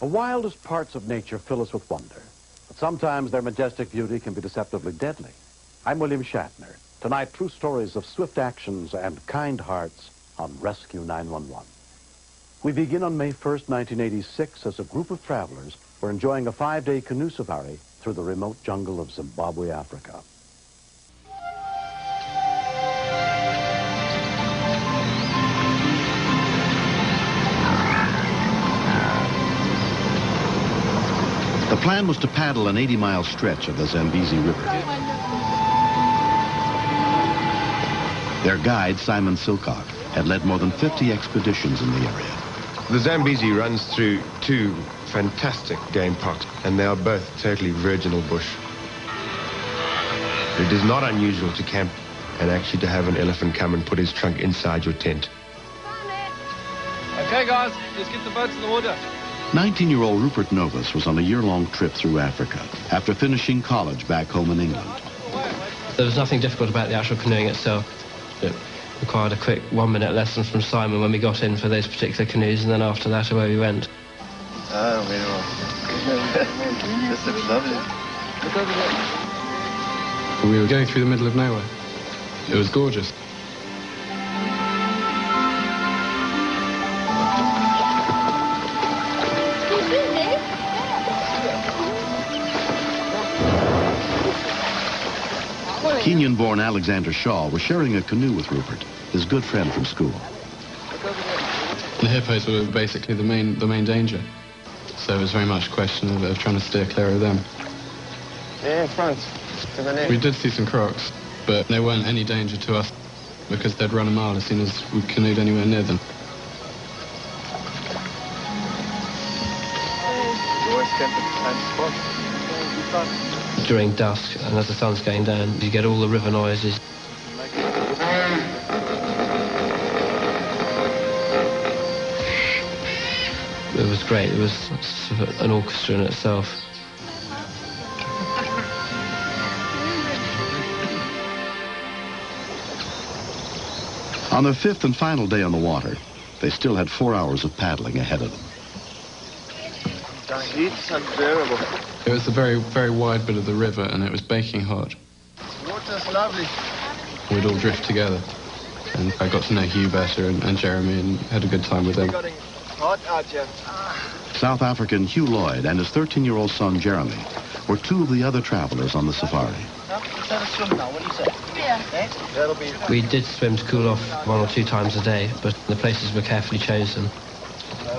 The wildest parts of nature fill us with wonder, but sometimes their majestic beauty can be deceptively deadly. I'm William Shatner. Tonight, true stories of swift actions and kind hearts on Rescue 911. We begin on May 1st, 1986, as a group of travelers were enjoying a 5-day canoe safari through the remote jungle of Zimbabwe, Africa. The plan was to paddle an 80-mile stretch of the Zambezi River. Their guide, Simon Silcock, had led more than 50 expeditions in the area. The Zambezi runs through two fantastic game parks, and they are both totally virginal bush. It is not unusual to camp and actually to have an elephant come and put his trunk inside your tent. Okay, guys, let's get the boats in the water. 19-year-old Rupert Novus was on a year-long trip through Africa after finishing college back home in England. There was nothing difficult about the actual canoeing itself. It required a quick 1-minute lesson from Simon when we got in for those particular canoes, and then after that away we went. Oh, very well. This looks lovely. We were going through the middle of nowhere. It was gorgeous. Kenyan-born Alexander Shaw was sharing a canoe with Rupert, his good friend from school. The hippos were basically the main danger, so it was very much a question of trying to steer clear of them. Yeah, in front. We did see some crocs, but they weren't any danger to us because they'd run a mile as soon as we canoed anywhere near them. During dusk, and as the sun's going down, you get all the river noises. It was great. It was sort of an orchestra in itself. On their 5th and final day on the water, they still had 4 hours of paddling ahead of them. The heat's unbearable. It was a very, very wide bit of the river, and it was baking hot. Water's lovely. We'd all drift together, and I got to know Hugh better and Jeremy, and had a good time with them. Hot out here. South African Hugh Lloyd and his 13-year-old son, Jeremy, were two of the other travelers on the safari. Let's have a swim now, what do you say? Yeah. That'll be... We did swim to cool off 1 or 2 times a day, but the places were carefully chosen.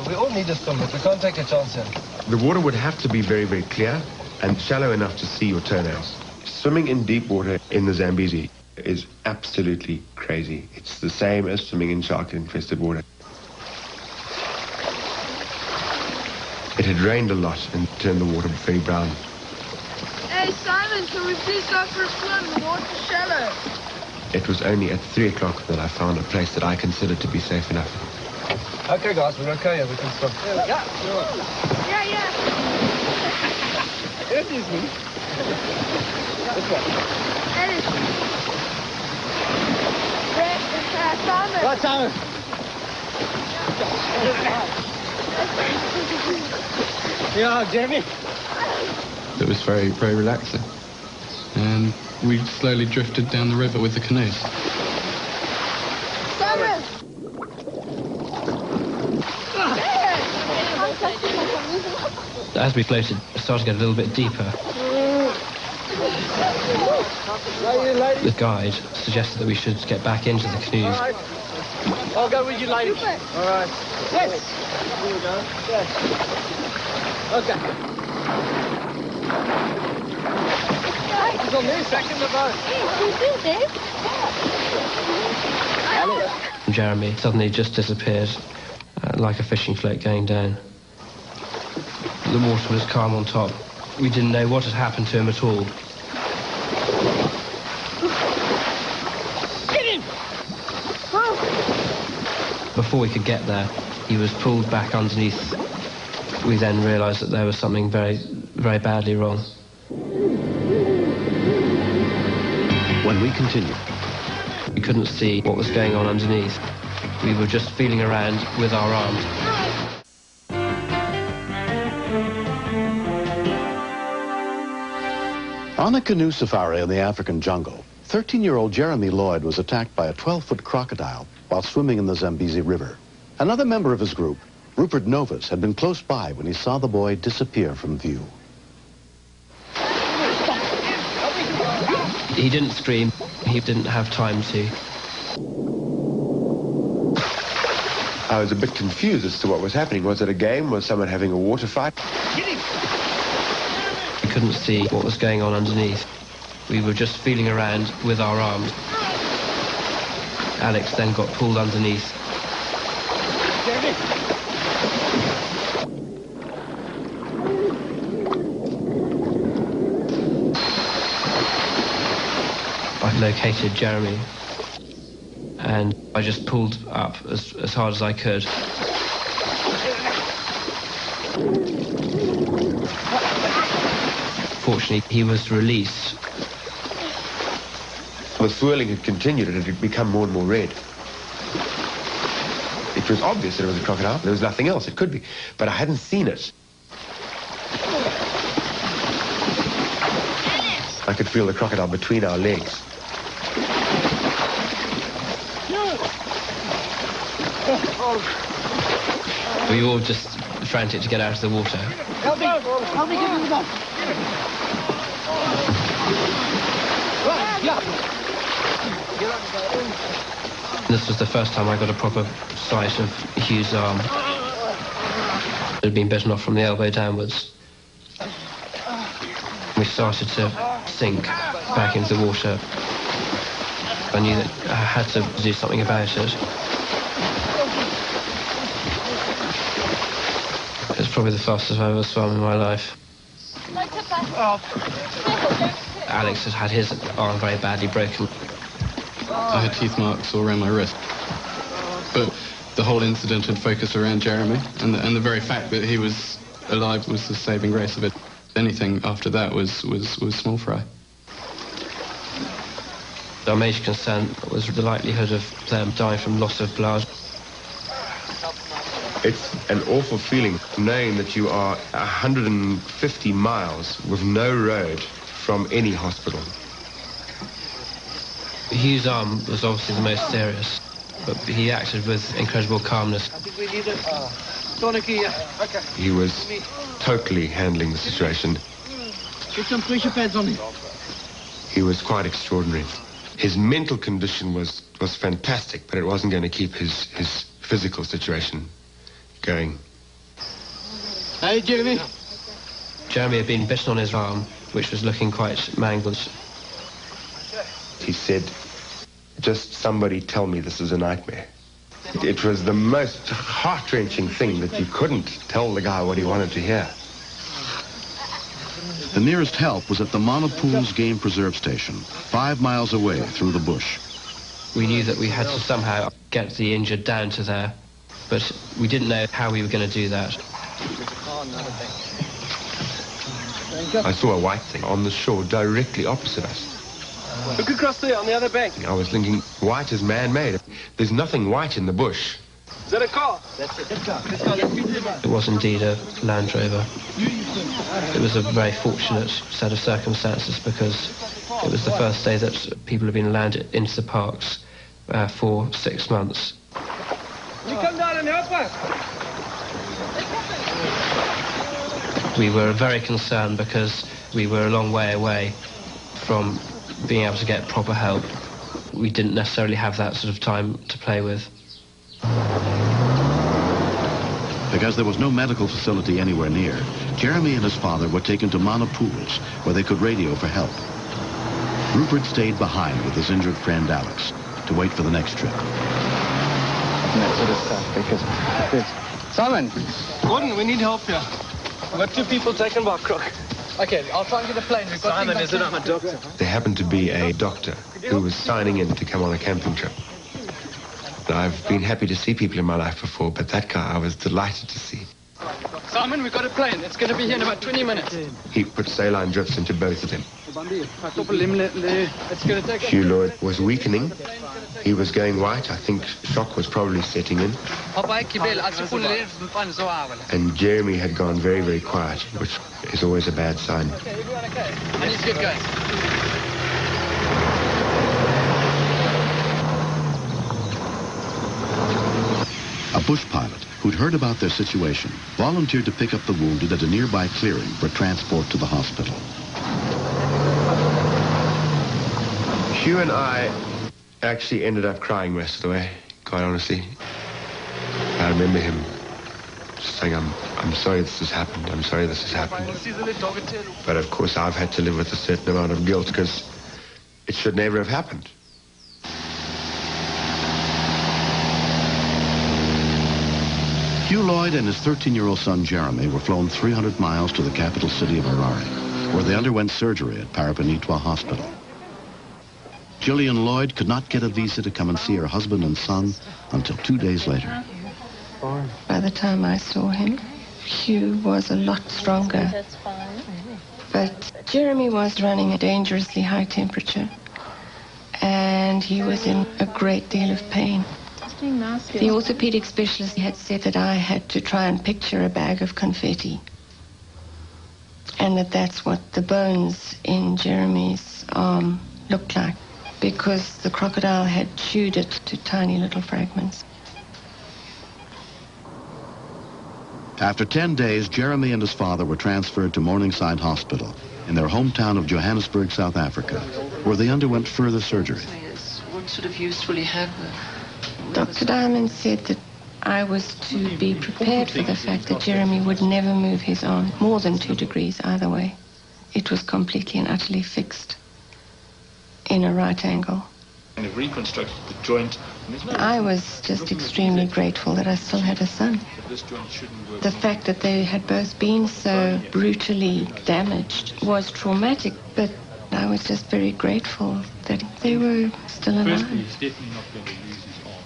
We all need a swim, but we can't take a chance here. The water would have to be very, very clear and shallow enough to see your toenails. Swimming in deep water in the Zambezi is absolutely crazy. It's the same as swimming in shark-infested water. It had rained a lot and turned the water very brown. Hey, Simon, can we please go for a swim? The water's shallow. It was only at 3 o'clock that I found a place that I considered to be safe enough. Okay, guys, we're okay here. We can swim. Yeah. It is me. This one. That is... Simon. Right, Simon. Yeah, Jeremy. It was very, very relaxing. And we slowly drifted down the river with the canoes. Simon! As we floated, it started to get a little bit deeper. The guide suggested that we should get back into the canoes. I'll go with you, lady. All right. Yes. Here we go. Yes. Okay. He's on this. Back in the boat. Jeremy suddenly just disappeared, like a fishing float going down. The water was calm on top. We didn't know what had happened to him at all. Get him! Before we could get there, he was pulled back underneath. We then realised that there was something very, very badly wrong. When we continued, We couldn't see what was going on underneath. We were just feeling around with our arms. On a canoe safari in the African jungle, 13-year-old Jeremy Lloyd was attacked by a 12-foot crocodile while swimming in the Zambezi River. Another member of his group, Rupert Novus, had been close by when he saw the boy disappear from view. He didn't scream. He didn't have time to. I was a bit confused as to what was happening. Was it a game? Was someone having a water fight? We couldn't see what was going on underneath. We were just feeling around with our arms. Alex then got pulled underneath. I located Jeremy and I just pulled up as hard as I could. Fortunately, he was released. The swirling had continued and it had become more and more red. It was obvious that it was a crocodile. There was nothing else it could be, but I hadn't seen it. I could feel the crocodile between our legs. We were all just frantic to get out of the water. Help me get in the boat. This was the first time I got a proper sight of Hugh's arm. It had been bitten off from the elbow downwards. We started to sink back into the water. I knew that I had to do something about it. It's probably the fastest I've ever swum in my life. Alex had his arm very badly broken. I had teeth marks all around my wrist. But the whole incident had focused around Jeremy, and the very fact that he was alive was the saving grace of it. Anything after that was small fry. Our major concern was the likelihood of them dying from loss of blood. It's an awful feeling knowing that you are 150 miles with no road from any hospital. Hugh's arm was obviously the most serious, but he acted with incredible calmness. He was totally handling the situation. Get some pressure pads on him. He was quite extraordinary. His mental condition was fantastic, but it wasn't going to keep his physical situation going. Hey, Jeremy. Jeremy had been bitten on his arm, which was looking quite mangled. He said, just somebody tell me this is a nightmare. It was the most heart-wrenching thing that you couldn't tell the guy what he wanted to hear. The nearest help was at the Monopools Game Preserve Station, 5 miles away through the bush. We knew that we had to somehow get the injured down to there, but we didn't know how we were going to do that. I saw a white thing on the shore directly opposite us. Look across there on the other bank. I was thinking, white is man-made. There's nothing white in the bush. Is that a car? That's it. It was indeed a Land Rover. It was a very fortunate set of circumstances because it was the first day that people had been allowed into the parks for 6 months. You come down and help us. We were very concerned because we were a long way away from being able to get proper help. We didn't necessarily have that sort of time to play with. Because there was no medical facility anywhere near, Jeremy and his father were taken to Monopools, where they could radio for help. Rupert stayed behind with his injured friend Alex to wait for the next trip. Simon. Gordon, we need help here. We've got 2 people taken by Croc. Okay, I'll try and get a plane. We've got Simon, is it? I'm a doctor. There happened to be a doctor who was signing in to come on a camping trip. I've been happy to see people in my life before, but that guy I was delighted to see. Simon, we've got a plane. It's going to be here in about 20 minutes. He put saline drips into both of them. It's going to take Hugh Lloyd was weakening, He was going white. I think shock was probably setting in. And Jeremy had gone very, very quiet, which is always a bad sign. Okay, everyone okay? And he's good going. A bush pilot who'd heard about their situation volunteered to pick up the wounded at a nearby clearing for transport to the hospital. Hugh and I actually ended up crying most of the way, quite honestly. I remember him saying, I'm sorry this has happened, I'm sorry this has happened. But of course I've had to live with a certain amount of guilt because it should never have happened. Hugh Lloyd and his 13-year-old son Jeremy were flown 300 miles to the capital city of Harare, where they underwent surgery at Parapanitwa Hospital. Gillian Lloyd could not get a visa to come and see her husband and son until 2 days later. By the time I saw him, Hugh was a lot stronger. But Jeremy was running a dangerously high temperature, and he was in a great deal of pain. The orthopedic specialist had said that I had to try and picture a bag of confetti, and that's what the bones in Jeremy's arm looked like, because the crocodile had chewed it to tiny little fragments. After 10 days, Jeremy and his father were transferred to Morningside Hospital in their hometown of Johannesburg, South Africa, where they underwent further surgery. What sort of use will he have? Dr. Diamond said that I was to be prepared for the fact that Jeremy would never move his arm more than 2 degrees either way. It was completely and utterly fixed in a right angle. And have reconstructed the joint. I was just extremely grateful that I still had a son. The fact that they had both been so brutally damaged was traumatic, but I was just very grateful that they were still alive. He's definitely not going to lose his arm.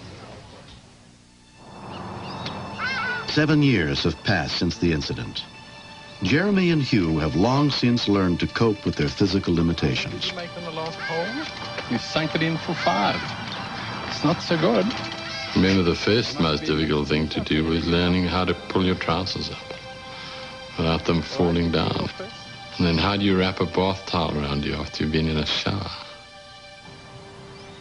7 years have passed since the incident. Jeremy and Hugh have long since learned to cope with their physical limitations. Did you make on the last hole? You sank it in for 5. It's not so good. Remember, the first most difficult thing to do was learning how to pull your trousers up without them falling down. And then how do you wrap a bath towel around you after you've been in a shower?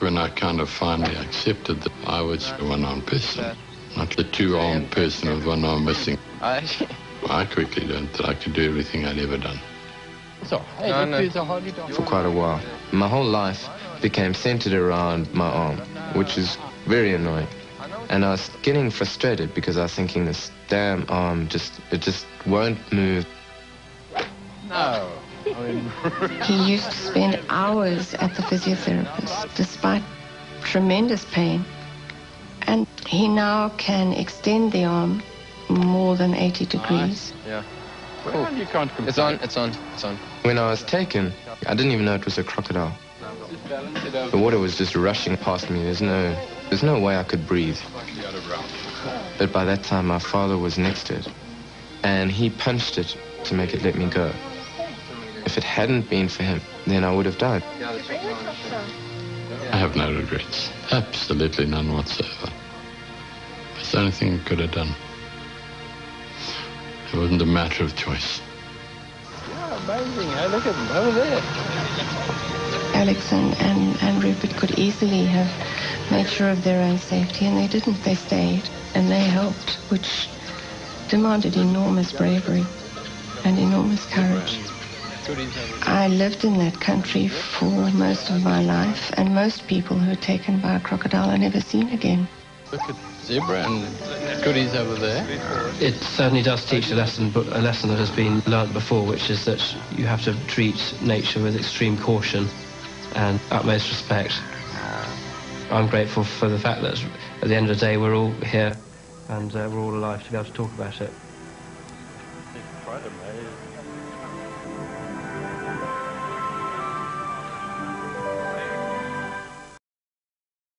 When I kind of finally accepted that I was a one-armed person, not the 2-armed person with 1 arm missing, I quickly learned that I could do everything I'd ever done. For quite a while. My whole life became centered around my arm, which is very annoying. And I was getting frustrated because I was thinking this damn arm it just won't move. No. He used to spend hours at the physiotherapist despite tremendous pain. And he now can extend the arm more than 80 degrees. Yeah. Well, you can't complain. It's on. When I was taken, I didn't even know it was a crocodile. The water was just rushing past me. There's no way I could breathe. But by that time, my father was next to it, and he punched it to make it let me go. If it hadn't been for him, then I would have died. I have no regrets. Absolutely none whatsoever. It's the only thing I could have done. It wasn't a matter of choice. Yeah, amazing. Hey, look at them over there. Alex and Rupert could easily have made sure of their own safety, and they didn't. They stayed, and they helped, which demanded enormous bravery and enormous courage. I lived in that country for most of my life, and most people who are taken by a crocodile are never seen again. Look at zebra and goodies over there. It certainly does teach a lesson, but a lesson that has been learnt before, which is that you have to treat nature with extreme caution and utmost respect. I'm grateful for the fact that at the end of the day we're all here and we're all alive to be able to talk about it.